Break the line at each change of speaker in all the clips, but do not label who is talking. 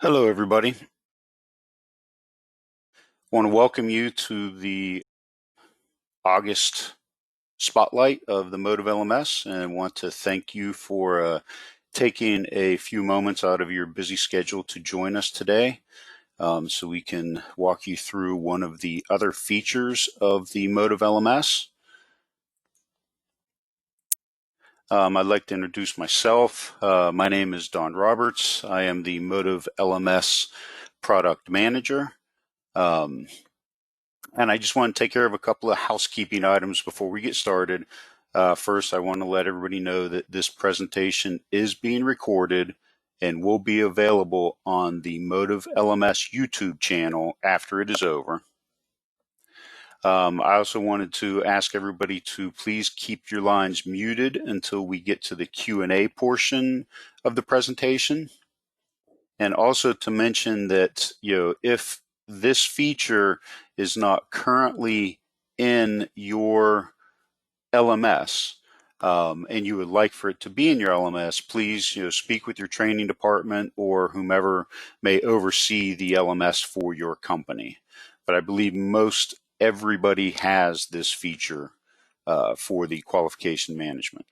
Hello, everybody. I want to welcome you to the August spotlight of the MotiveLMS and want to thank you for taking a few moments out of your busy schedule to join us today so we can walk you through one of the other features of the MotiveLMS. I'd like to introduce myself. My name is Don Roberts. I am the MotiveLMS product manager. And I just want to take care of a couple of housekeeping items before we get started. First, I want to let everybody know that this presentation is being recorded and will be available on the MotiveLMS YouTube channel after it is over. I also wanted to ask everybody to please keep your lines muted until we get to the Q&A portion of the presentation. And also to mention that, if this feature is not currently in your LMS and you would like for it to be in your LMS, please speak with your training department or whomever may oversee the LMS for your company. But I believe most everybody has this feature for the qualification management.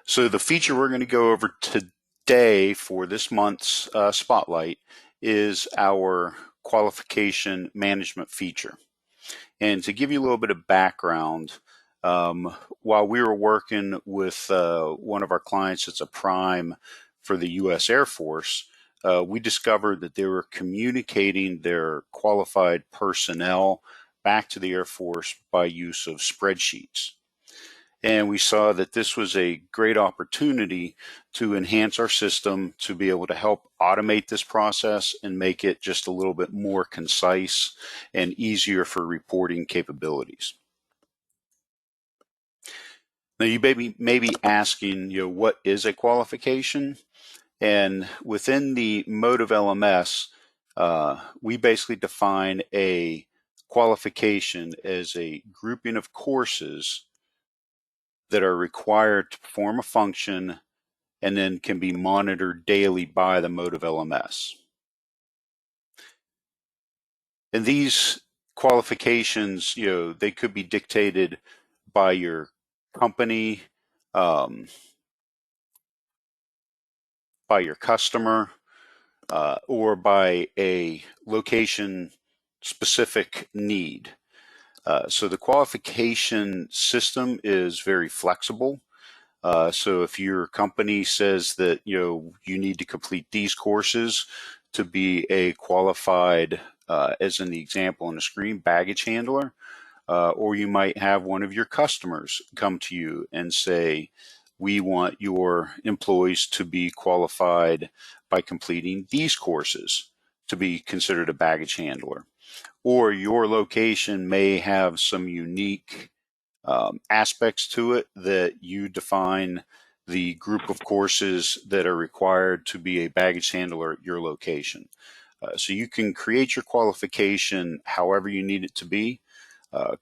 So the feature we're going to go over today for this month's spotlight is our qualification management feature. And to give you a little bit of background, while we were working with one of our clients that's a prime for the U.S. Air Force, we discovered that they were communicating their qualified personnel back to the Air Force by use of spreadsheets. And we saw that this was a great opportunity to enhance our system to be able to help automate this process and make it just a little bit more concise and easier for reporting capabilities. Now you may be asking, what is a qualification? And within the MotiveLMS, we basically define a qualification as a grouping of courses that are required to perform a function and then can be monitored daily by the MotiveLMS. And these qualifications, they could be dictated by your company, by your customer, or by a location-specific need. So the qualification system is very flexible. So if your company says that you need to complete these courses to be a qualified, as in the example on the screen, baggage handler, or you might have one of your customers come to you and say, we want your employees to be qualified by completing these courses to be considered a baggage handler. Or your location may have some unique aspects to it that you define the group of courses that are required to be a baggage handler at your location. So you can create your qualification however you need it to be,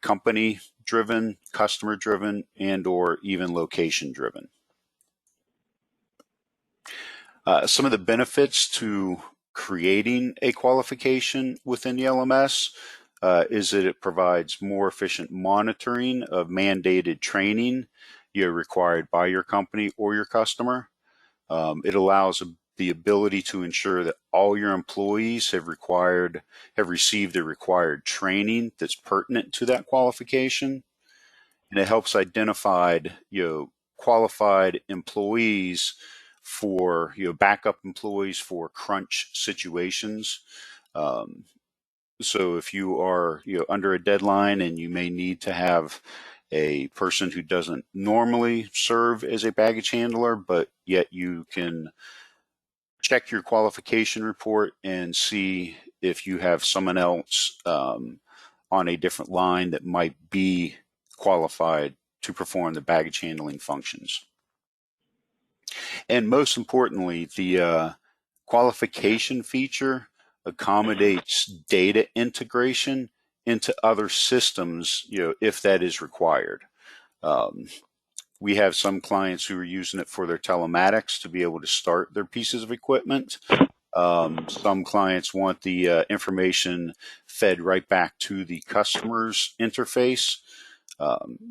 company driven, customer driven, and or even location driven. Some of the benefits to creating a qualification within the LMS is that it provides more efficient monitoring of mandated training required by your company or your customer. It allows the ability to ensure that all your employees have received the required training that's pertinent to that qualification. And it helps identify qualified employees for backup employees for crunch situations. So if you are under a deadline and you may need to have a person who doesn't normally serve as a baggage handler, but yet you can check your qualification report and see if you have someone else on a different line that might be qualified to perform the baggage handling functions. And most importantly, the qualification feature accommodates data integration into other systems, if that is required. We have some clients who are using it for their telematics to be able to start their pieces of equipment. Some clients want the information fed right back to the customer's interface.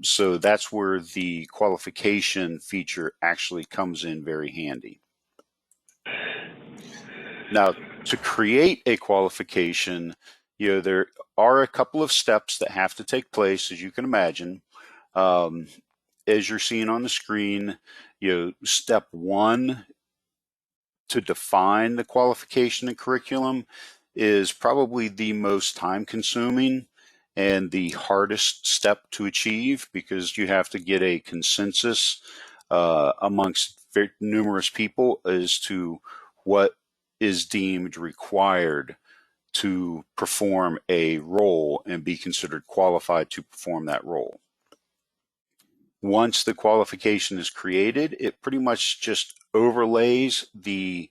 So that's where the qualification feature actually comes in very handy. Now, to create a qualification, there are a couple of steps that have to take place, as you can imagine. As you're seeing on the screen, step one to define the qualification and curriculum is probably the most time consuming and the hardest step to achieve, because you have to get a consensus amongst numerous people as to what is deemed required to perform a role and be considered qualified to perform that role. Once the qualification is created, it pretty much just overlays the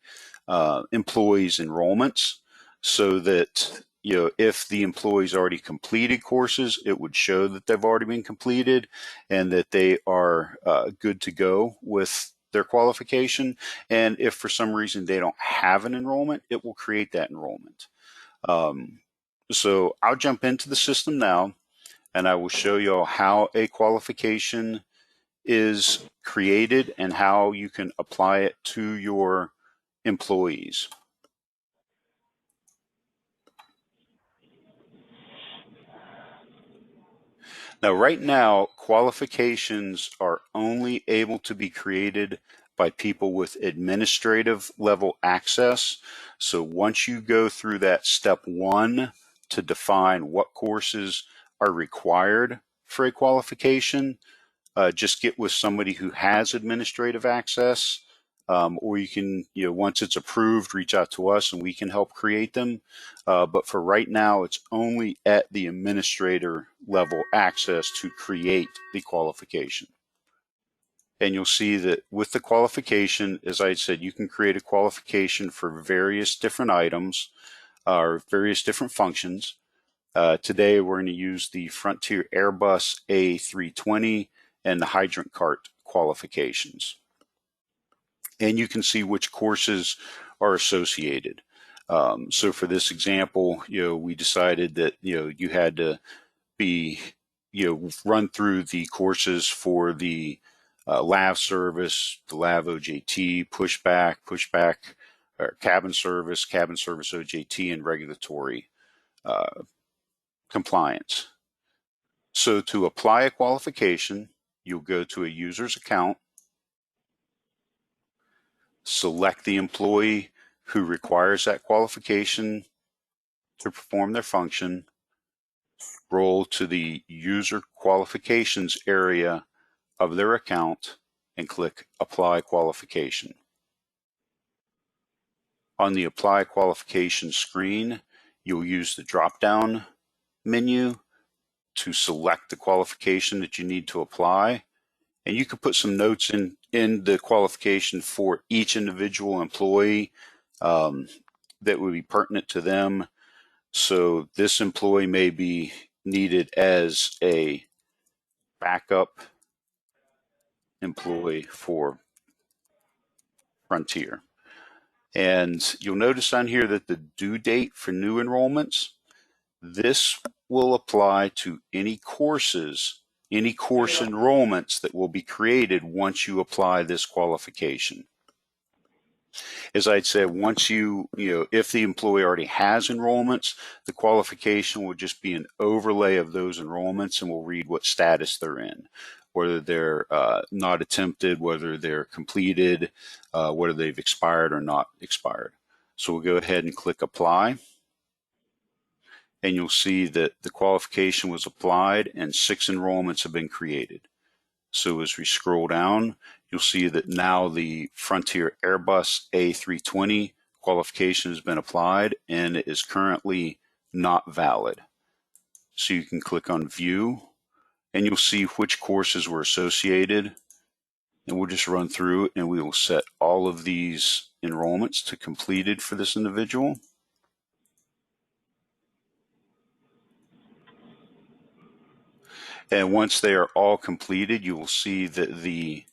employees' enrollments, so that if the employees already completed courses, it would show that they've already been completed and that they are good to go with their qualification. And if for some reason they don't have an enrollment, it will create that enrollment. So I'll jump into the system now, and I will show you how a qualification is created and how you can apply it to your employees. Now, right now, qualifications are only able to be created by people with administrative level access. So once you go through that step one to define what courses are required for a qualification, just get with somebody who has administrative access, or you can, once it's approved, reach out to us and we can help create them. But for right now, it's only at the administrator level access to create the qualification. And you'll see that with the qualification, as I said, you can create a qualification for various different items or various different functions. Today, we're going to use the Frontier Airbus A320 and the hydrant cart qualifications. And you can see which courses are associated. So for this example, we decided that, you had to be, run through the courses for the LAV service, the LAV OJT, pushback, or cabin service OJT, and regulatory compliance. So to apply a qualification, you'll go to a user's account, select the employee who requires that qualification to perform their function, scroll to the user qualifications area of their account, and click Apply Qualification. On the Apply Qualification screen, you'll use the drop-down menu to select the qualification that you need to apply. And you can put some notes in the qualification for each individual employee that would be pertinent to them. So this employee may be needed as a backup employee for Frontier. And you'll notice on here that the due date for new enrollments, this will apply to any courses, any course enrollments that will be created once you apply this qualification. As I'd said, once if the employee already has enrollments, the qualification will just be an overlay of those enrollments, and we'll read what status they're in, whether they're not attempted, whether they're completed, whether they've expired or not expired. So we'll go ahead and click Apply. And you'll see that the qualification was applied and 6 enrollments have been created. So as we scroll down, you'll see that now the Frontier Airbus A320 qualification has been applied and it is currently not valid. So you can click on View and you'll see which courses were associated. And we'll just run through and we will set all of these enrollments to completed for this individual. And once they are all completed, you will see that the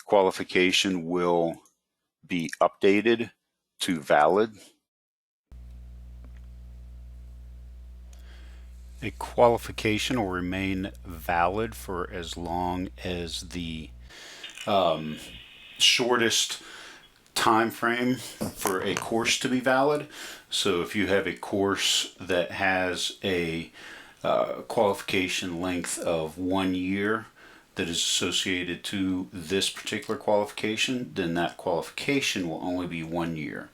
qualification will be updated to valid. A qualification will remain valid for as long as the shortest time frame for a course to be valid. So if you have a course that has a qualification length of 1 year that is associated to this particular qualification, then that qualification will only be 1 year.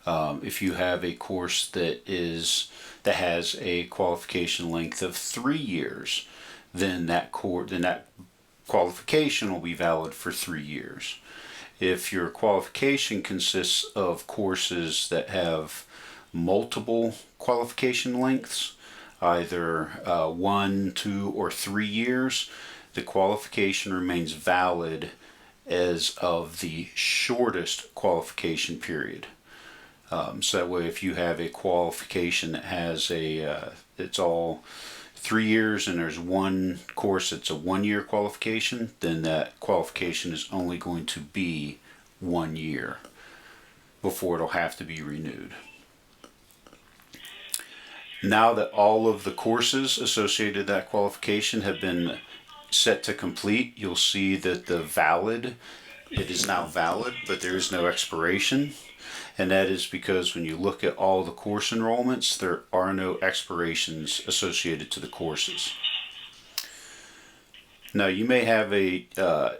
If you have a course that has a qualification length of 3 years, then that qualification will be valid for 3 years. If your qualification consists of courses that have multiple qualification lengths, either 1, 2, or 3 years, the qualification remains valid as of the shortest qualification period. So that way, if you have a qualification that has it's all 3 years and there's one course that's a 1 year qualification, then that qualification is only going to be 1 year before it'll have to be renewed. Now that all of the courses associated with that qualification have been set to complete, you'll see that it is now valid, but there is no expiration. And that is because when you look at all the course enrollments, there are no expirations associated to the courses. Now, you may have a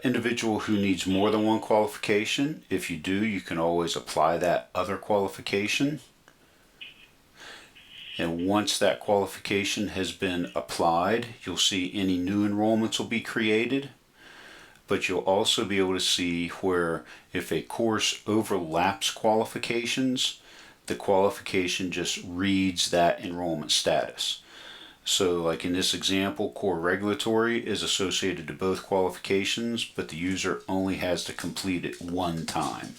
individual who needs more than one qualification. If you do, you can always apply that other qualification. And once that qualification has been applied, you'll see any new enrollments will be created. But you'll also be able to see where if a course overlaps qualifications, the qualification just reads that enrollment status. So like in this example, core regulatory is associated to both qualifications, but the user only has to complete it one time.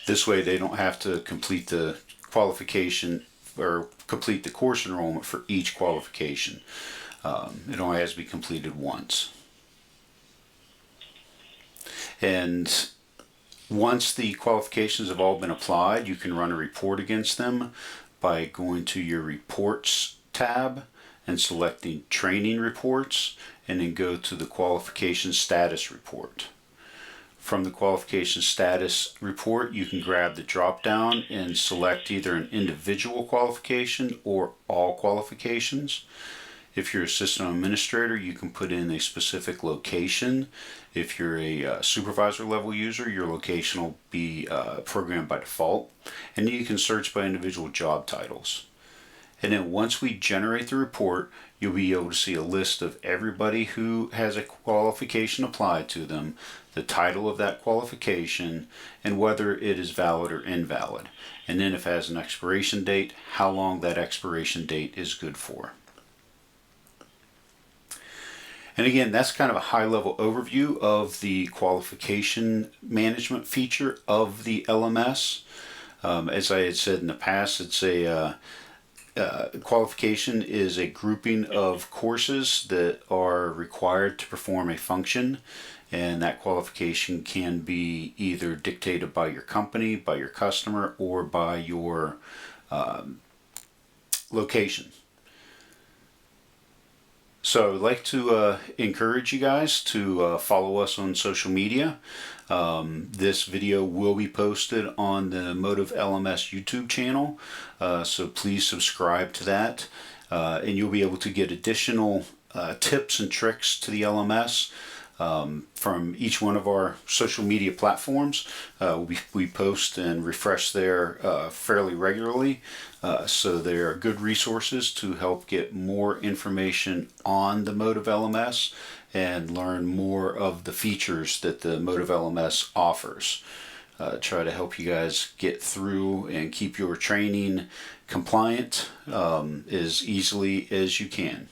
This way they don't have to complete the qualification or complete the course enrollment for each qualification. It only has to be completed once. And once the qualifications have all been applied, you can run a report against them by going to your reports tab and selecting training reports, and then go to the qualification status report. From the qualification status report, you can grab the drop down and select either an individual qualification or all qualifications. If you're a system administrator, you can put in a specific location. If you're a supervisor level user, your location will be programmed by default. And you can search by individual job titles. And then once we generate the report, you'll be able to see a list of everybody who has a qualification applied to them, the title of that qualification, and whether it is valid or invalid. And then if it has an expiration date, how long that expiration date is good for. And again, that's kind of a high-level overview of the qualification management feature of the LMS. As I had said in the past, it's a qualification is a grouping of courses that are required to perform a function, and that qualification can be either dictated by your company, by your customer, or by your location. So I'd like to encourage you guys to follow us on social media. This video will be posted on the MotiveLMS YouTube channel, so please subscribe to that, and you'll be able to get additional tips and tricks to the LMS from each one of our social media platforms. We post and refresh there fairly regularly, so they are good resources to help get more information on the MotiveLMS and learn more of the features that the MotiveLMS offers. Try to help you guys get through and keep your training compliant as easily as you can.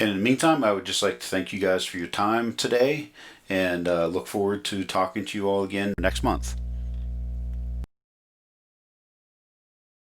And in the meantime, I would just like to thank you guys for your time today, and look forward to talking to you all again next month.